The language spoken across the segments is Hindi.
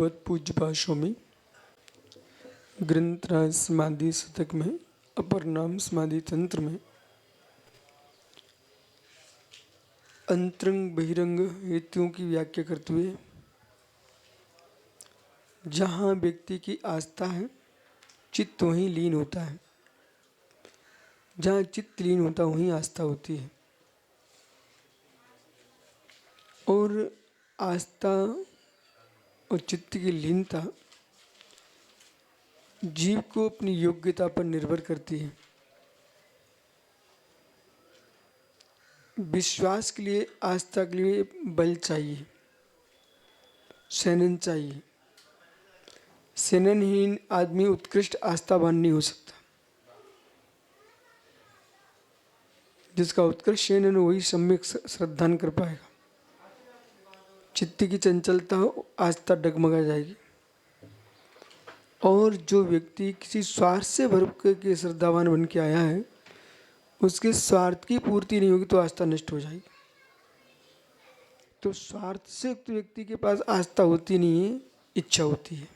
भगवत पूज्य पाशों में ग्रंथराज समाधि शतक में अपर नाम समाधि तंत्र में अंतरंग बहिरंग हेतुओं की व्याख्या करते हुए जहाँ व्यक्ति की आस्था है चित्त वहीं लीन होता है। जहाँ चित्त लीन होता वहीं आस्था होती है। और आस्था और चित्त की लीनता जीव को अपनी योग्यता पर निर्भर करती है। विश्वास के लिए आस्था के लिए बल चाहिए, सेनन चाहिए। सेननहीन आदमी उत्कृष्ट आस्थावान नहीं हो सकता। जिसका उत्कृष्ट सेनन वही सम्यक श्रद्धान कर पाएगा। चित्त की चंचलता हो, आस्था डगमगा जाएगी। और जो व्यक्ति किसी स्वार्थ से भर के श्रद्धावान बन के आया है, उसके स्वार्थ की पूर्ति नहीं होगी तो आस्था नष्ट हो जाएगी। तो स्वार्थ से युक्त व्यक्ति के पास आस्था होती नहीं है, इच्छा होती है।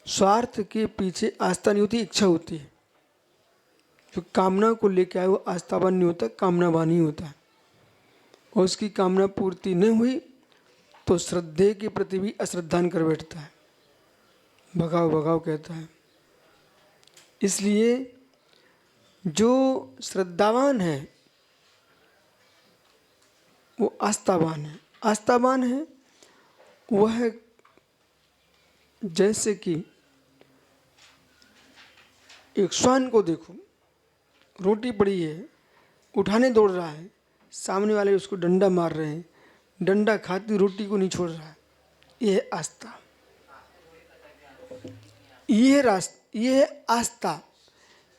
स्वार्थ के पीछे आस्था नहीं होती, इच्छा होती है। जो कामना को लेकर आए वो आस्थावान नहीं होता, कामनावान ही होता है। और उसकी कामना पूर्ति नहीं हुई तो श्रद्धे के प्रति भी अश्रद्धान कर बैठता है, भगाओ भगाओ कहता है। इसलिए जो श्रद्धावान है वो आस्थावान है। आस्थावान है वह जैसे कि एक श्वान को देखो, रोटी पड़ी है, उठाने दौड़ रहा है, सामने वाले उसको डंडा मार रहे हैं, डंडा खाती रोटी को नहीं छोड़ रहा है। यह है आस्था। यह है आस्था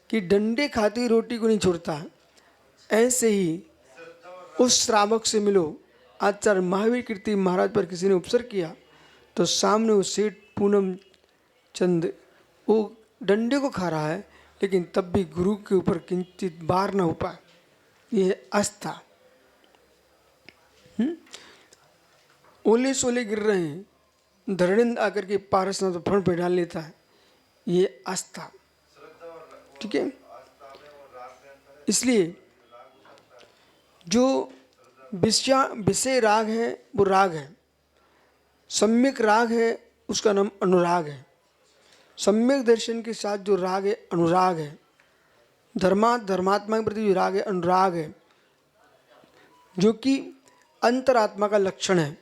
कि डंडे खाती रोटी को नहीं छोड़ता। ऐसे ही उस श्रावक से मिलो। आचार्य महावीर कीर्ति महाराज पर किसी ने उपसर्ग किया तो सामने वो सेठ पूनम चंद वो डंडे को खा रहा है, लेकिन तब भी गुरु के ऊपर किंचित बार ना हो पाए। यह है आस्था। ओले सोले गिर रहे हैं, धरणिंद आकर के पारस ना तो फण पे डाल लेता है। ये आस्था। ठीक है। इसलिए जो विषय राग है वो राग है। सम्यक राग है उसका नाम अनुराग है। सम्यक दर्शन के साथ जो राग है अनुराग है। धर्मात्मा के प्रति जो राग है अनुराग है, जो कि अंतरात्मा का लक्षण है।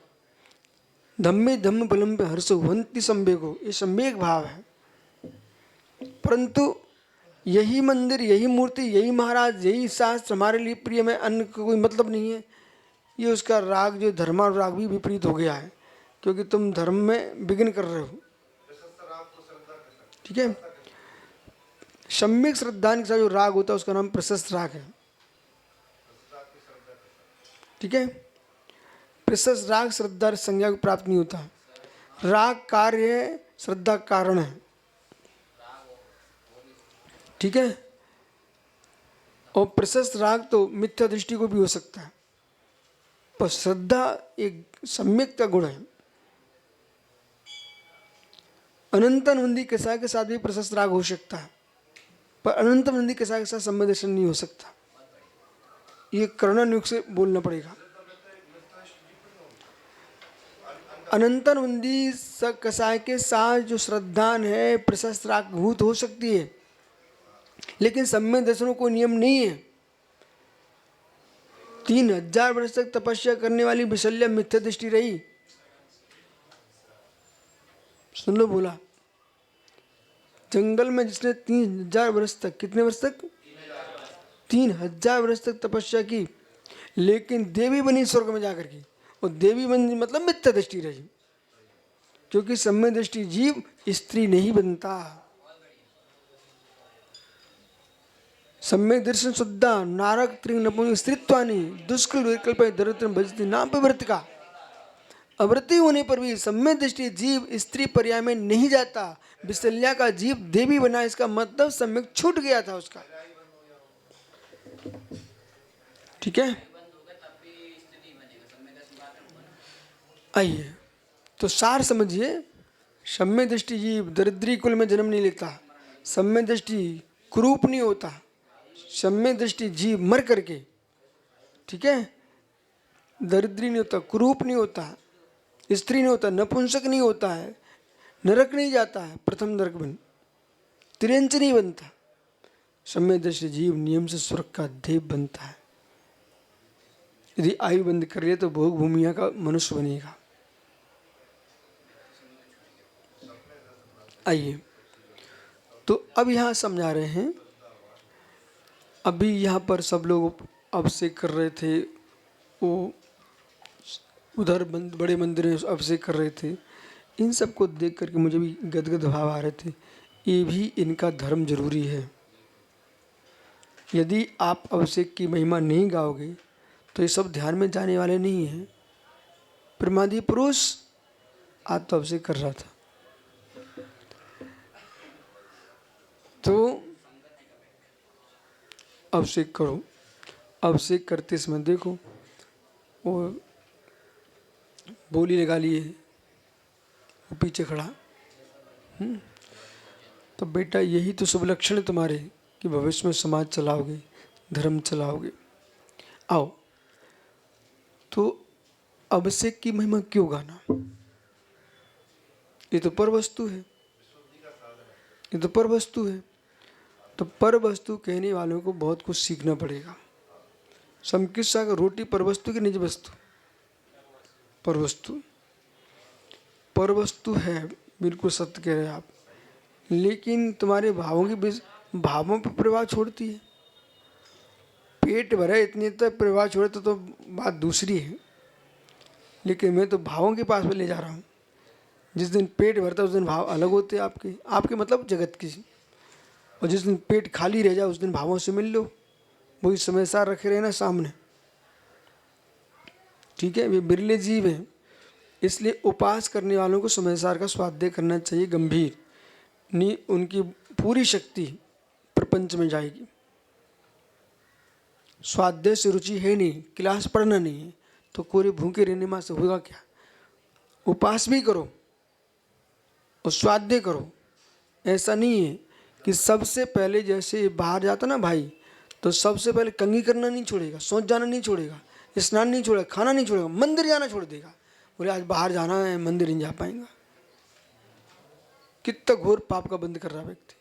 धम्मे धम्म बलम पे हर्ष वंती संवेगो, ये सम्यक भाव है। परंतु यही मंदिर, यही मूर्ति, यही महाराज, यही शास्त्र हमारे लिए प्रिय में, अन्य का कोई मतलब नहीं है। ये उसका राग जो धर्मानुराग भी विपरीत हो गया है, क्योंकि तुम धर्म में विघ्न कर रहे हो। ठीक है। सम्यक श्रद्धान के साथ जो राग होता है उसका नाम प्रशस्त राग है। ठीक है। प्रशस्त राग श्रद्धा संज्ञा को प्राप्त नहीं होता। राग कार्य है, श्रद्धा कारण है। ठीक है। और प्रशस्त राग तो मिथ्या दृष्टि को भी हो सकता है, पर श्रद्धा एक सम्यक का गुण है। अनंतानंदी कसाय के साथ भी प्रशस्त राग हो सकता है, पर अनंतानंदी कसाय के साथ सम्यक दर्शन नहीं हो सकता। ये कर्णानुग से बोलना पड़ेगा। अनंतानंदी कसाय के साथ जो श्रद्धान है प्रशस्त राग भूत हो सकती है, लेकिन सम्यक दर्शनों को नियम नहीं है। 3000 वर्ष तक तपस्या करने वाली विशल्य मिथ्या दृष्टि रही। सुन लो, बोला जंगल में जिसने 3000 वर्ष तक, कितने वर्ष तक? 3000 वर्ष तक तपस्या की, लेकिन देवी बनी स्वर्ग में जाकर की। और देवी बनी मतलब मिथ्या दृष्टि रही, क्योंकि सम्यक दृष्टि जीव स्त्री नहीं बनता। सम्यक दर्शन शुद्धा नारक त्रिंग नपुंसक स्त्रीत्वानि दुष्कृत विकल्प दरिद्र भजती नाम पे व्रतिका। अव्रति होने पर भी सम्यक दृष्टि जीव स्त्री पर्याय में नहीं जाता। विशल्या का जीव देवी बना, इसका मतलब सम्यक छूट गया था उसका। ठीक है। आइए तो सार समझिए, सम्य दृष्टि जीव दरिद्री कुल में जन्म नहीं लेता, सम्य दृष्टि कुरूप नहीं होता, सम्य दृष्टि जीव मर करके, ठीक है, दरिद्री नहीं होता, कुरूप नहीं होता, स्त्री नहीं होता, नपुंसक नहीं होता है, नरक नहीं जाता है, प्रथम नरक बन, तिरंच नहीं बनता। सम्य दृष्टि जीव नियम से स्वर्ग का देव बनता है। यदि आयु बंद कर ले तो भोग भूमिया का मनुष्य बनेगा। आइए, तो अब यहाँ समझा रहे हैं, अभी यहाँ पर सब लोग अभिषेक कर रहे थे, वो उधर बड़े मंदिर में अभिषेक कर रहे थे। इन सब को देख करके मुझे भी गदगद भाव आ रहे थे। ये भी इनका धर्म जरूरी है। यदि आप अभिषेक की महिमा नहीं गाओगे तो ये सब ध्यान में जाने वाले नहीं हैं। प्रमादी पुरुष आज तो अभिषेक कर रहा था, तो अभिषेक करो। अभिषेक करते समय देखो, वो बोली लगा लिए, वो पीछे खड़ा। तो बेटा यही तो शुभ लक्षण है तुम्हारे कि भविष्य में समाज चलाओगे, धर्म चलाओगे। आओ, तो अभिषेक की महिमा क्यों गाना? ये तो पर वस्तु है, ये तो पर वस्तु है। तो पर वस्तु कहने वालों को बहुत कुछ सीखना पड़ेगा। समकिस्सा का रोटी पर वस्तु की निज वस्तु, पर वस्तु, पर वस्तु है, बिल्कुल सत्य कह रहे हैं आप। लेकिन तुम्हारे भावों की भावों पर प्रभाव छोड़ती है। पेट भरे इतने तक प्रभाव छोड़े तो बात दूसरी है। लेकिन मैं तो भावों के पास में ले जा रहा हूँ। जिस दिन पेट भरता है उस दिन भाव अलग होते हैं आपके, आपके मतलब जगत की। और जिस दिन पेट खाली रह जाए उस दिन भावों से मिल लो। वही समय सार रखे रहे ना सामने, ठीक है। वे बिरले जीव हैं, इसलिए उपास करने वालों को समय सार का स्वाध्याय करना चाहिए गंभीर। नहीं उनकी पूरी शक्ति प्रपंच में जाएगी। स्वाध्याय से रुचि है नहीं, क्लास पढ़ना नहीं है, तो कोरे भूखे रहने में से होगा क्या? उपास भी करो और स्वाध्याय करो। ऐसा नहीं है कि सबसे पहले जैसे बाहर जाता ना भाई, तो सबसे पहले कंघी करना नहीं छोड़ेगा, शौच जाना नहीं छोड़ेगा, स्नान नहीं छोड़ेगा, खाना नहीं छोड़ेगा, मंदिर जाना छोड़ देगा। बोले आज बाहर जाना है, मंदिर नहीं जा पाएंगा। कितना घोर पाप का बंद कर रहा व्यक्ति।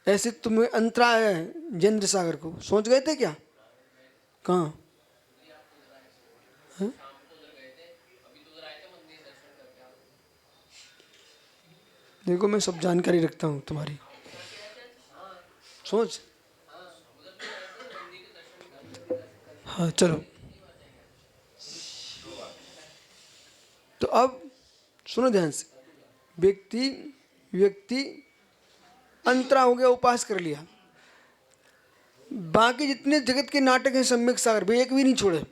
ऐसे तुम्हें अंतराय है जेंद्र सागर को, सोच गए थे क्या? कहाँ? देखो मैं सब जानकारी रखता हूँ तुम्हारी, सोच। हाँ चलो, तो अब सुनो ध्यान से। व्यक्ति अंतरा हो गया, उपास कर लिया। बाकी जितने जगत के नाटक हैं सम्यक सागर, वे एक भी नहीं छोड़े।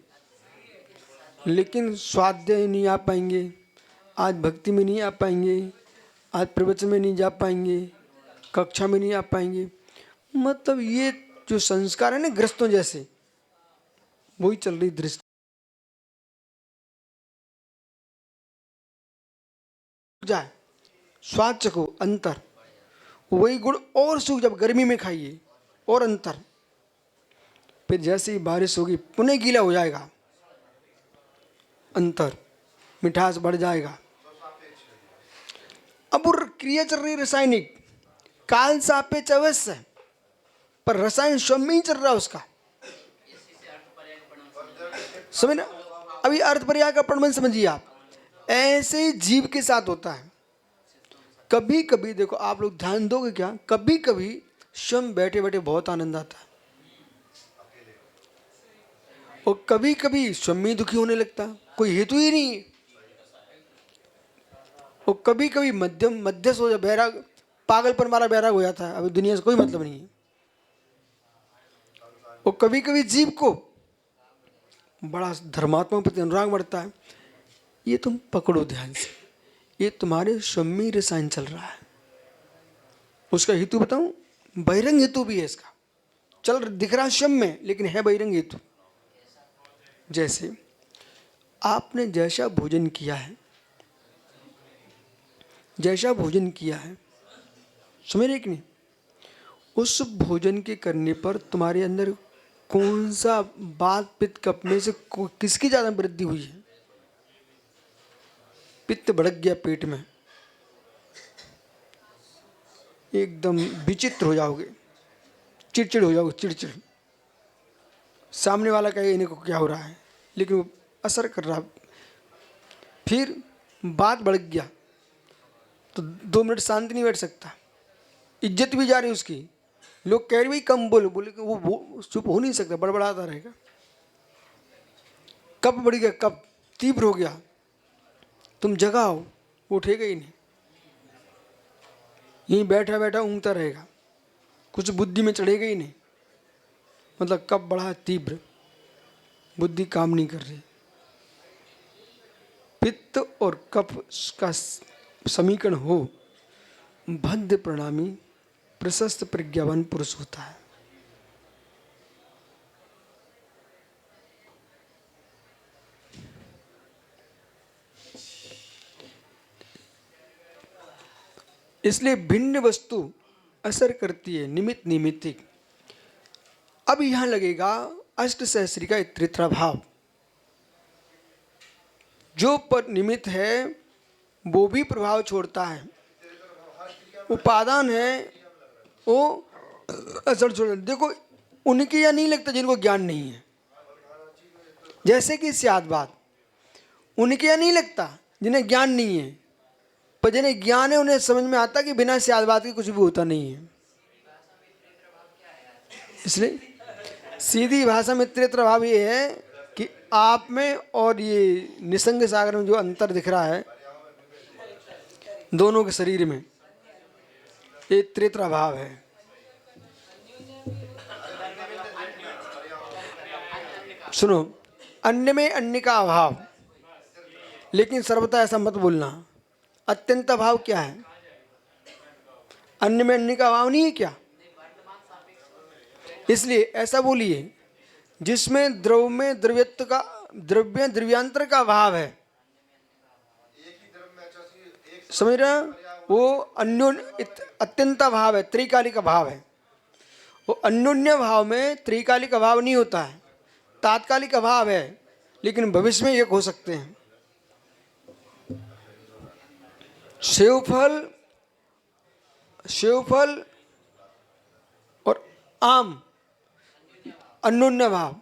लेकिन स्वाध्याय नहीं आ पाएंगे, आज भक्ति में नहीं आ पाएंगे, आज प्रवचन में नहीं जा पाएंगे, कक्षा में नहीं आ पाएंगे। मतलब ये जो संस्कार है ना ग्रस्तों जैसे, वही चल रही दृष्टि। जाए स्वाद चखो, अंतर वही गुड़ और सुख। जब गर्मी में खाइए और अंतर, फिर जैसे ही बारिश होगी पुनः गीला हो जाएगा, अंतर, मिठास बढ़ जाएगा। अब वो क्रिया चल रही रासायनिक, काल सापेक्ष अवश्य है, पर रसायन स्वयं में ही चल रहा है उसका। समझ ना? अभी अर्थ पर्याय का प्रमाण समझिए आप। ऐसे ही जीव के साथ होता है। कभी कभी देखो, आप लोग ध्यान दोगे क्या, कभी कभी स्वयं बैठे बैठे बहुत आनंद आता है, और कभी कभी स्वयं ही दुखी होने लगता है, कोई हेतु ही नहीं है। और कभी कभी मध्य सो जा, बैराग, पागलपन वाला बैराग हो जाता है, अभी दुनिया से कोई मतलब नहीं है। और कभी कभी जीव को बड़ा धर्मात्मा प्रति अनुराग बढ़ता है। ये तुम पकड़ो ध्यान से, ये तुम्हारे स्वयं रसायन चल रहा है। उसका हेतु बताऊं, बहिरंग हेतु भी है इसका, चल दिख रहा है स्वयं में, लेकिन है बहिरंग हेतु। जैसे आपने जैसा भोजन किया है, जैसा भोजन किया है, समझ रहे कि नहीं, उस भोजन के करने पर तुम्हारे अंदर कौन सा वात पित्त कफ में से किसकी ज़्यादा वृद्धि हुई है? पित्त भड़क गया पेट में, एकदम विचित्र हो जाओगे, चिड़चिड़ हो जाओगे, चिड़चिड़। सामने वाला कहे इन्हें को क्या हो रहा है, लेकिन वो असर कर रहा। फिर बात बढ़ गया तो 2 मिनट शांति नहीं बैठ सकता, इज्जत भी जा रही उसकी। लोग कह रहे भाई कम बोलो, बोले कि वो चुप हो नहीं सकता, बड़बड़ाता रहेगा। कब बढ़ गया, कब तीव्र हो गया, तुम जगाओ, वो उठेगा ही नहीं, यहीं बैठा बैठा ऊँगता रहेगा, कुछ बुद्धि में चढ़ेगा ही नहीं। मतलब कब बढ़ा तीव्र, बुद्धि काम नहीं कर रही। पित्त और कफ का समीकरण हो, भद्र प्रणामी प्रशस्त प्रज्ञावान पुरुष होता है। इसलिए भिन्न वस्तु असर करती है, निमित्त निमित्तिक। अब यहां लगेगा अष्ट सहस्री का इतरित्र भाव। जो पर निमित्त है वो भी प्रभाव छोड़ता है, उपादान है वो असर छोड़। देखो उनके यहाँ नहीं लगता जिनको ज्ञान नहीं है, जैसे कि सियाद बात, उनके यहाँ नहीं लगता जिन्हें ज्ञान नहीं है, पर जिन्हें ज्ञान है उन्हें समझ में आता कि बिना सियाद बात के कुछ भी होता नहीं है। इसलिए सीधी भाषा में त्रित्र भाव ये है कि आप में और ये निसंग सागर में जो अंतर दिख रहा है दोनों के शरीर में, ये त्रित्र भाव है। सुनो, अन्य में अन्य का अभाव, लेकिन सर्वथा ऐसा मत बोलना। अत्यंत अभाव क्या है? अन्य में अन्य का अभाव नहीं है क्या? इसलिए ऐसा बोलिए जिसमें द्रव्य में द्रव्यत्व का, द्रव्य द्रव्यांतर का अभाव है, समझ रहे हैं? वो अन्योन्य अत्यंत भाव है, त्रिकालिक भाव है। वो अन्योन्य भाव में त्रिकालिक अभाव नहीं होता है, तात्कालिक अभाव है, लेकिन भविष्य में एक हो सकते हैं। सेवफल और आम अन्योन्य भाव,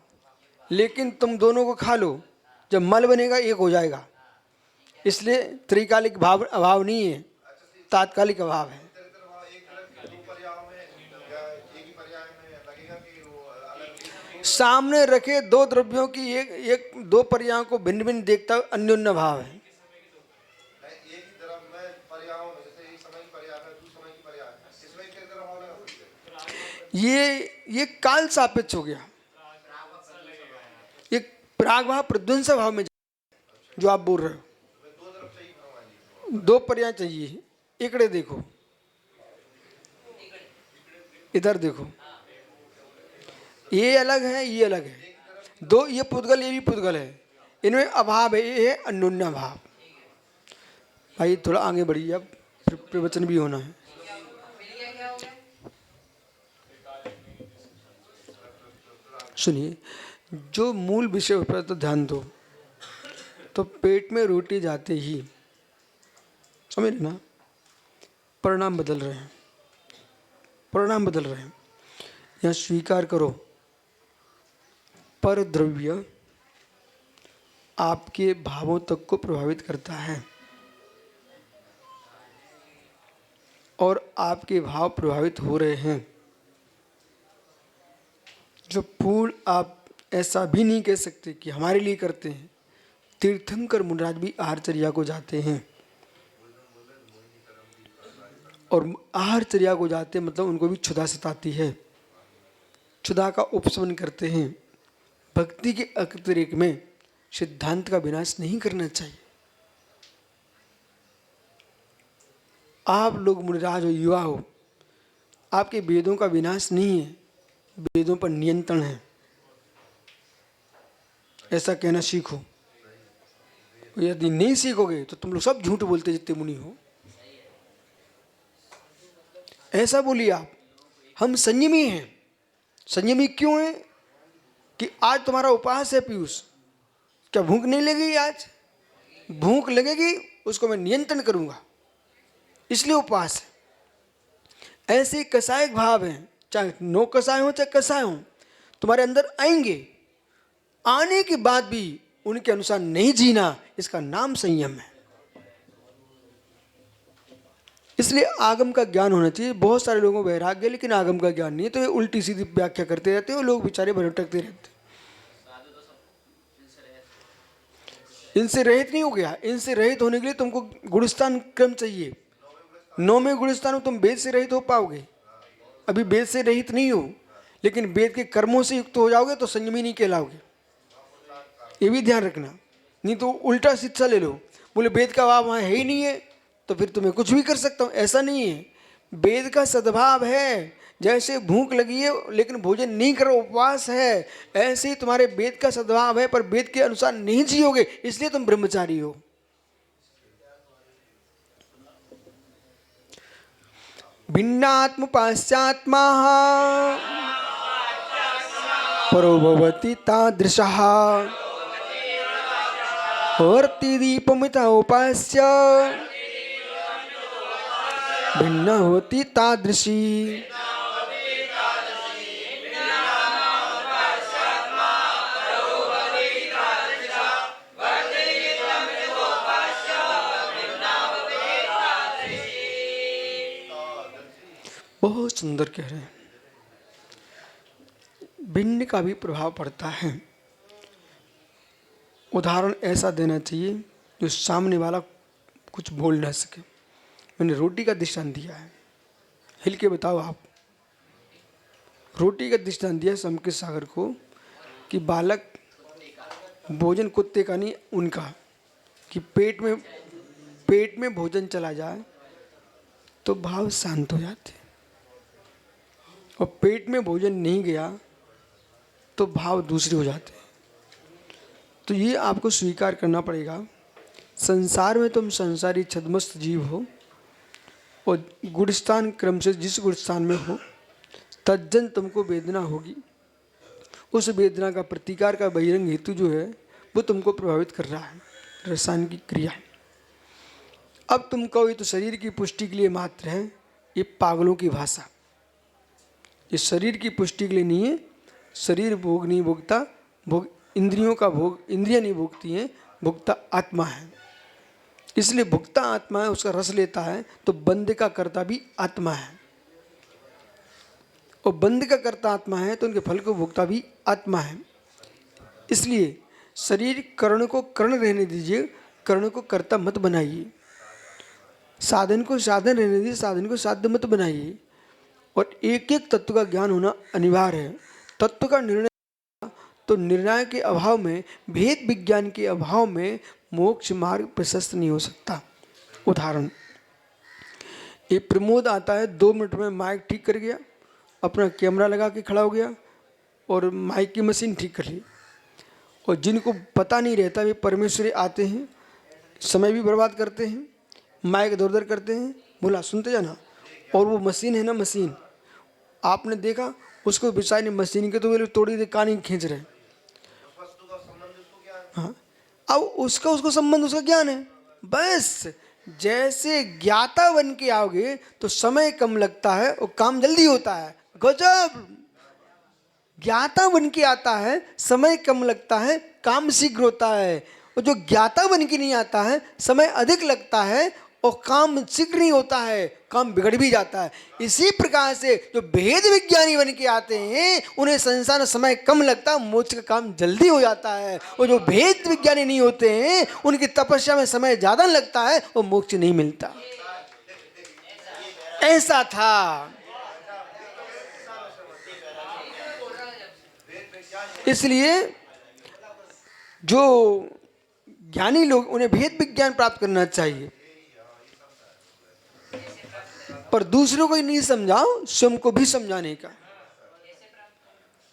लेकिन तुम दोनों को खा लो, जब मल बनेगा एक हो जाएगा। इसलिए त्रिकालिक भाव अभाव नहीं है, तात्कालिक अभाव है। सामने रखे दो द्रव्यों की एक दो पर्यायों को भिन्न भिन्न देखता अन्योन्य भाव है। ये काल सापेक्ष हो गया, ये प्राग भाव प्रध्वंस भाव में जो आप बोल रहे हो। दो पर्याय चाहिए, इकड़े देखो, इधर देखो, ये अलग है, ये अलग है, दो ये पुद्गल ये भी पुद्गल है, इनमें अभाव है, ये है अन्योन्य भाव। भाई थोड़ा आगे बढ़िए, अब प्रवचन भी होना है। सुनिए, जो मूल विषय पर तो ध्यान दो। तो पेट में रोटी जाते ही समझ ना, परिणाम बदल रहे हैं, परिणाम बदल रहे हैं। यह स्वीकार करो, पर द्रव्य आपके भावों तक को प्रभावित करता है, और आपके भाव प्रभावित हो रहे हैं। जो पूर्ण आप ऐसा भी नहीं कह सकते कि हमारे लिए करते हैं। तीर्थंकर मुनिराज भी आहारचर्या को जाते हैं, और आहारचर्या को जाते मतलब उनको भी क्षुधा सताती है, क्षुधा का उपशमन करते हैं। भक्ति के अतिरेक में सिद्धांत का विनाश नहीं करना चाहिए। आप लोग मुनिराज हो, युवा हो, आपके वेदों का विनाश नहीं है, वेदों पर नियंत्रण है, ऐसा कहना सीखो। यदि नहीं सीखोगे तो तुम लोग सब झूठ बोलते जितने मुनि हो। ऐसा बोलिए आप। हम संयमी हैं। संयमी क्यों है? कि आज तुम्हारा उपवास है पीयूष, क्या भूख नहीं लगेगी? आज भूख लगेगी, उसको मैं नियंत्रण करूंगा, इसलिए उपवास है। ऐसे कसाय भाव हैं, चाहे नो कसाय हो चाहे कसाय हो, तुम्हारे अंदर आएंगे। आने के बाद भी उनके अनुसार नहीं जीना, इसका नाम संयम है। इसलिए आगम का ज्ञान होना चाहिए। बहुत सारे लोगों को वैराग्य है लेकिन आगम का ज्ञान नहीं है, तो ये उल्टी सीधी व्याख्या करते रहते हैं, लोग बेचारे भटकते रहते हैं। इनसे रहित नहीं हो गया। इनसे रहित होने के लिए तुमको गुणस्थान क्रम चाहिए। 9वें गुणस्थान में तुम वेद से रहित हो पाओगे। अभी वेद से रहित नहीं हो, लेकिन वेद के कर्मों से युक्त हो जाओगे तो संयमी नहीं कहलाओगे। ये भी ध्यान रखना, नहीं तो उल्टा शिक्षा ले लो, बोले वेद का भाव वहाँ है ही नहीं है तो फिर तुम्हें कुछ भी कर सकता हूँ। ऐसा नहीं है। वेद का सद्भाव है। जैसे भूख लगी है लेकिन भोजन नहीं करो, उपवास है, ऐसे ही तुम्हारे वेद का सद्भाव है, पर वेद के अनुसार नहीं जियोगे, इसलिए तुम ब्रह्मचारी हो। भिन्नात्म पाश्चात्मा परो भवति तादृशः वर्ति दीपमित उपास्य भिन्न होती तादृशी। बहुत सुंदर कह रहे हैं। भिन्न का भी प्रभाव पड़ता है। उदाहरण ऐसा देना चाहिए जो सामने वाला कुछ बोल ना सके। मैंने रोटी का दृष्टांत दिया है, हिल के बताओ आप। रोटी का दृष्टांत दिया समकृत सागर को कि बालक भोजन कुत्ते का नहीं उनका, कि पेट में भोजन चला जाए तो भाव शांत हो जाते, और पेट में भोजन नहीं गया तो भाव दूसरे हो जाते। तो ये आपको स्वीकार करना पड़ेगा। संसार में तुम संसारी छद्मस्त जीव हो, और गुणस्थान क्रम से जिस गुणस्थान में हो तज्जन तुमको वेदना होगी। उस वेदना का प्रतिकार का बहिरंग हेतु जो है वो तुमको प्रभावित कर रहा है, रसायन की क्रिया। अब तुम कहो ये तो शरीर की पुष्टि के लिए मात्र है, ये पागलों की भाषा। ये शरीर की पुष्टि के लिए नहीं है। शरीर भोग नहीं भोगता, भोग इंद्रियों का भोग इंद्रियां नहीं भोगती हैं, भोगता आत्मा है। इसलिए भुगता आत्मा है, उसका रस लेता है, तो बंद का कर्ता भी आत्मा है, और बंद का कर्ता आत्मा है तो उनके फल को भुगता भी आत्मा है। इसलिए शरीर कर्ण को कर्ण रहने दीजिए, कर्ण को कर्ता मत बनाइए। साधन को साधन रहने दीजिए, साधन को साध्य मत बनाइए। और एक एक तत्व का ज्ञान होना अनिवार्य है। तत्व का निर्णय तो निर्णय के अभाव में, भेद विज्ञान के अभाव में मोक्ष मार्ग प्रशस्त नहीं हो सकता। उदाहरण, ये प्रमोद आता है 2 मिनट में माइक ठीक कर गया, अपना कैमरा लगा के खड़ा हो गया और माइक की मशीन ठीक कर ली। और जिनको पता नहीं रहता वे परमेश्वरी आते हैं, समय भी बर्बाद करते हैं, माइक इधर उधर करते हैं, बोला सुनते जाना। और वो मशीन है ना, मशीन आपने देखा उसको बिछाई नहीं, मशीन के तो वे तोड़ी दे कानी खींच रहे। हाँ, अब उसको संबंध उसका ज्ञान है। बस जैसे ज्ञाता बन के आओगे तो समय कम लगता है और काम जल्दी होता है। गजब! ज्ञाता बन के आता है, समय कम लगता है, काम शीघ्र होता है। और जो ज्ञाता बन के नहीं आता है, समय अधिक लगता है और काम शीघ्र नहीं होता है, काम बिगड़ भी जाता है। इसी प्रकार से जो भेद विज्ञानी बन के आते हैं उन्हें संसार में समय कम लगता है, मोक्ष का काम जल्दी हो जाता है। और जो भेद विज्ञानी नहीं होते हैं उनकी तपस्या में समय ज्यादा लगता है और मोक्ष नहीं मिलता। ऐसा था। इसलिए जो ज्ञानी लोग, उन्हें भेद विज्ञान प्राप्त करना चाहिए, पर दूसरों को ही नहीं समझाओ, स्वयं को भी समझाने का।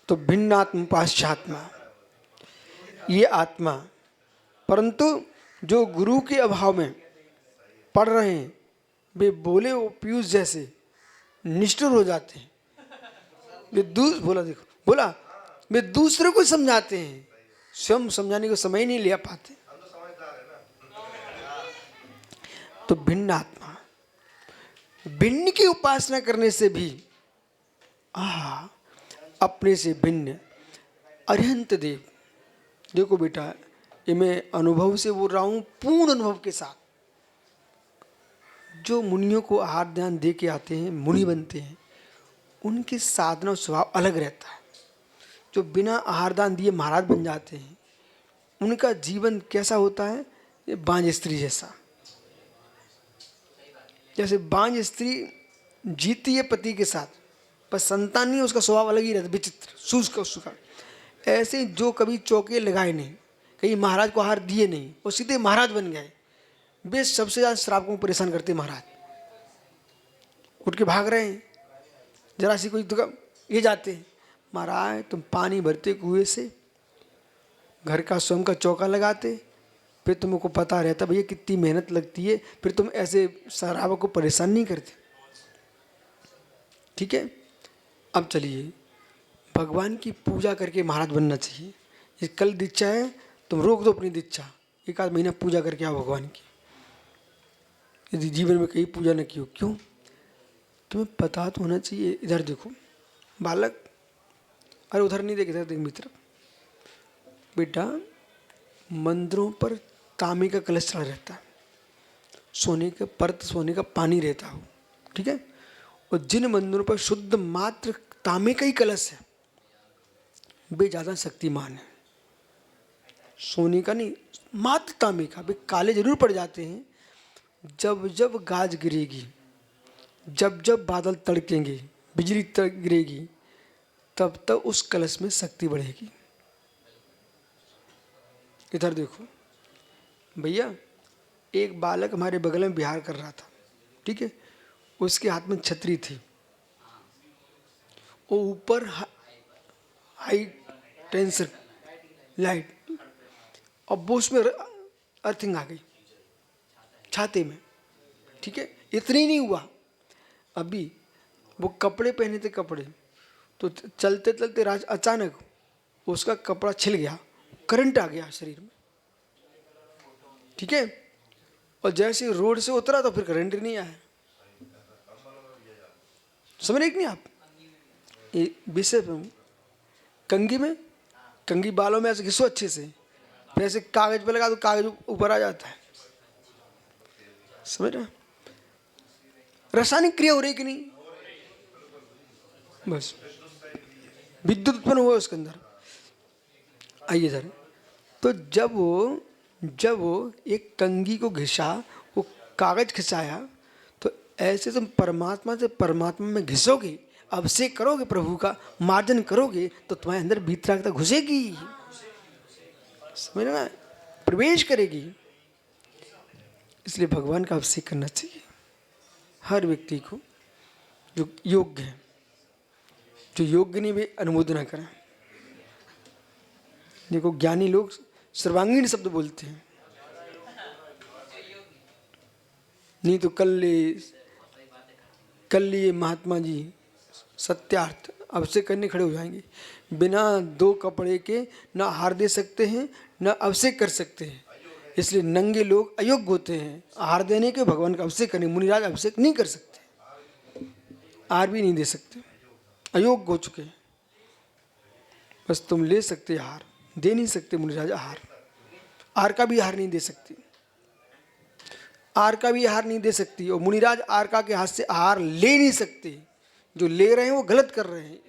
तो भिन्नात्म पाश्चात्मा, ये आत्मा। परंतु जो गुरु के अभाव में पढ़ रहे हैं वे बोले वो पीयूष जैसे निष्ठुर हो जाते हैं। वे बोला, देखो बोला, वे दूसरे को समझाते हैं, स्वयं समझाने को समय ही नहीं ले पाते। तो भिन्न आत्मा, भिन्न की उपासना करने से भी अपने से भिन्न अरिहंत देव। देखो बेटा, ये मैं अनुभव से बोल रहा हूं, पूर्ण अनुभव के साथ। जो मुनियों को आहार ध्यान दे के आते हैं, मुनि बनते हैं, उनकी साधना स्वभाव अलग रहता है। जो बिना आहार दान दिए महाराज बन जाते हैं, उनका जीवन कैसा होता है? ये बांझ स्त्री जैसा। जैसे बांझ स्त्री जीती है पति के साथ, पर संतान नहीं, उसका स्वभाव अलग ही रहता, विचित्र, शुष्क उसका। ऐसे जो कभी चौके लगाए नहीं, कहीं महाराज को आहार दिए नहीं, वो सीधे महाराज बन गए। वे सबसे ज्यादा श्रावकों को परेशान करते महाराज। उठ के भाग रहे हैं, जरा सी कोई दुकान ये जाते हैं, महाराज तुम पानी भरते कुएं से, घर का स्वयं का चौका लगाते, फिर तुमको पता रहता भैया कितनी मेहनत लगती है, फिर तुम ऐसे श्रावक को परेशान नहीं करते। ठीक है, अब चलिए, भगवान की पूजा करके महाराज बनना चाहिए। ये कल दीक्षा है, तुम रोक दो अपनी दीक्षा, एक आध महीना पूजा करके आओ भगवान की। यदि जीवन में कहीं पूजा न की हो, क्यों? तुम्हें पता तो होना चाहिए। इधर देखो बालक, अरे उधर नहीं देख, इधर देख मित्र। बेटा, मंदिरों पर तांबे का कलश चढ़ा रहता है, सोने का परत, सोने का पानी रहता हो, ठीक है। और जिन मंदिरों पर शुद्ध मात्र तांबे का ही कलश है, वे ज़्यादा शक्तिमान है। सोने का नहीं, मात्र तांबे का। वे काले जरूर पड़ जाते हैं। जब जब गाज गिरेगी, जब जब बादल तड़केंगे, बिजली गिरेगी, तब तब उस कलश में शक्ति बढ़ेगी। इधर देखो भैया, एक बालक हमारे बगल में विहार कर रहा था, ठीक है। उसके हाथ में छतरी थी, वो ऊपर हाई टेंशन लाइट, अब वो उसमें अर्थिंग आ गई छाते में, ठीक है। इतनी नहीं हुआ, अभी वो कपड़े पहने थे, कपड़े तो चलते चलते अचानक उसका कपड़ा छिल गया, करंट आ गया शरीर में, ठीक है। और जैसे रोड से उतरा तो फिर करंट नहीं आया। समझ रहे कि नहीं आप? ये विषय कंघी में, कंघी बालों में ऐसे घिसो अच्छे से, फिर ऐसे कागज पे लगा तो कागज ऊपर आ जाता है। समझ रहे? रासायनिक क्रिया हो रही कि नहीं? बस विद्युत उत्पन्न हुआ उसके अंदर। आइए सर, तो जब वो एक कंघी को घिसा, वो कागज खिंचाया, तो ऐसे तुम परमात्मा से परमात्मा में घिसोगे, अभिषेक करोगे, प्रभु का मार्जन करोगे, तो तुम्हारे अंदर भीतरागता घुसेगी, समझ ना, प्रवेश करेगी। इसलिए भगवान का अभिषेक करना चाहिए हर व्यक्ति को, जो योग्य है। जो योग्य नहीं, वे अनुमोदना करें। देखो ज्ञानी लोग सर्वांगीण शब्द बोलते हैं, नहीं तो कल ये महात्मा जी सत्यार्थ अभिषेक करने खड़े हो जाएंगे। बिना दो कपड़े के न आहार दे सकते हैं, न अभिषेक कर सकते हैं। इसलिए नंगे लोग अयोग्य होते हैं आहार देने के, भगवान का अभिषेक करने। मुनिराज अभिषेक नहीं कर सकते, आहार भी नहीं दे सकते, अयोग्य हो चुके हैं। बस तुम ले सकते आहार, दे नहीं सकते मुनिराज आहार। आहार का भी आहार नहीं दे सकती, आहार का भी आहार नहीं दे सकती। और मुनिराज आहार के हाथ से आहार ले नहीं सकते। जो ले रहे हैं वो गलत कर रहे हैं।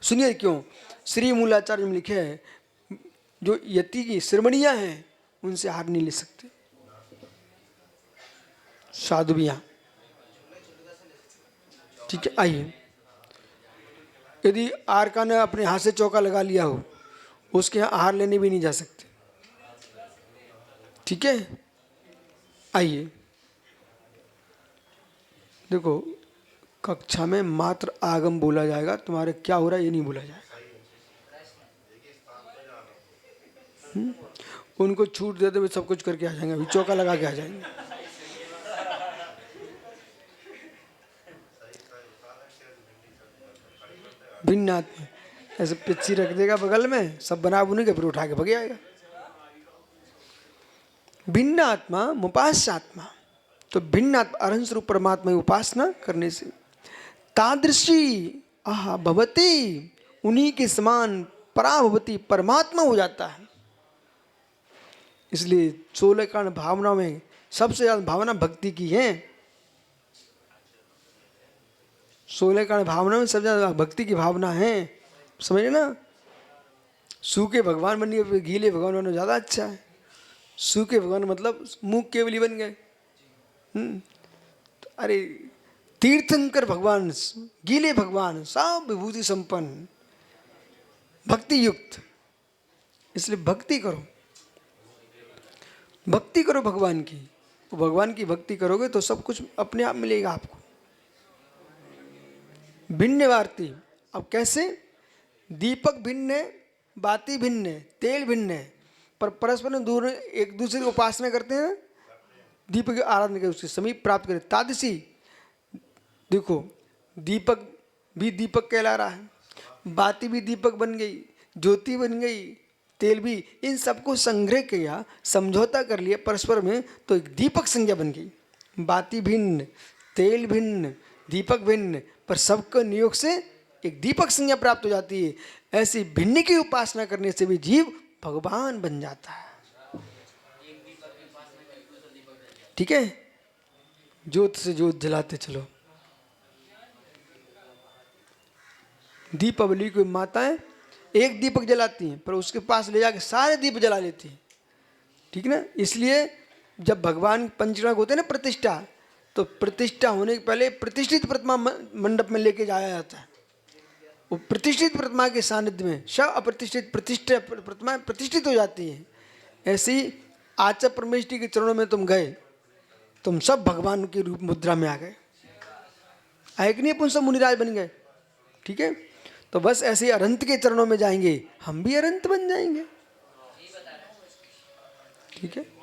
सुनिए क्यों। श्री मूलाचार्य में लिखे है, जो यति की श्रमणियां हैं उनसे आहार नहीं ले सकते, साधुवियां, ठीक है। आइए, यदि आरका ने अपने हाथ से चौका लगा लिया हो, उसके यहाँ आहार लेने भी नहीं जा सकते, ठीक है। आइए देखो, कक्षा में मात्र आगम बोला जाएगा, तुम्हारे क्या हो रहा है ये नहीं बोला जाएगा। उनको छूट देते हुए सब कुछ करके आ जाएंगे, अभी चौका लगा के आ जाएंगे। भिन्न आत्मा, ऐसे पिच्ची रख देगा बगल में, सब बना बुने के फिर उठा के भग आएगा। भिन्न आत्मा मुपास्य आत्मा, तो भिन्न आत्मा अरहं स्वरूप परमात्मा की उपासना करने से तादृशी आह भवती, उन्हीं के समान पराभवती परमात्मा हो जाता है। इसलिए 16 कारण भावना में सबसे ज्यादा भावना भक्ति की है। 16 कारण भावना में सबसे ज्यादा भक्ति की भावना है, समझे ना। सूखे भगवान बनने के गीले भगवान बनना ज्यादा अच्छा है। सूखे भगवान मतलब मूक केवली बन गए। तो अरे तीर्थंकर भगवान, गीले भगवान, सब विभूति संपन्न, भक्ति युक्त। इसलिए भक्ति करो, भक्ति करो भगवान की। तो भगवान की भक्ति करोगे तो सब कुछ अपने आप मिलेगा आपको। भिन्न वार्ती, अब कैसे? दीपक भिन्न है, बाती भिन्न है, तेल भिन्न है, पर परस्पर में दूर एक दूसरे की उपासना करते हैं, दीपक की आराधना करके उसके समीप प्राप्त करें। तादृशी देखो, दीपक भी दीपक कहला रहा है, बाती भी दीपक बन गई, ज्योति बन गई, तेल भी, इन सबको संग्रह किया, समझौता कर लिया परस्पर में, तो एक दीपक संज्ञा बन गई। बाती भिन्न, तेल भिन्न, दीपक भिन्न, पर सबका नियोग से एक दीपक संज्ञा प्राप्त हो जाती है। ऐसी भिन्न की उपासना करने से भी जीव भगवान बन जाता है। ठीक है, ज्योत से ज्योत जलाते चलो। दीपावली की माताएं एक दीपक जलाती हैं, पर उसके पास ले जाके सारे दीप जला लेती हैं। ठीक ना। इसलिए जब भगवान पंचनाग होते हैं ना प्रतिष्ठा, तो प्रतिष्ठा होने के पहले प्रतिष्ठित प्रतिमा मंडप में लेके जाया जाता है। वो प्रतिष्ठित प्रतिमा के सानिध्य में सब अप्रतिष्ठित प्रतिष्ठा प्रतिमा प्रतिष्ठित हो जाती है। ऐसी आचा परमेश्वरी के चरणों में तुम गए, तुम सब भगवान की रूप मुद्रा में आ गए। आए कि नहीं, अपन सब मुनिराज बन गए। ठीक है, तो बस ऐसे अनंत के चरणों में जाएंगे, हम भी अनंत बन जाएंगे। ठीक है।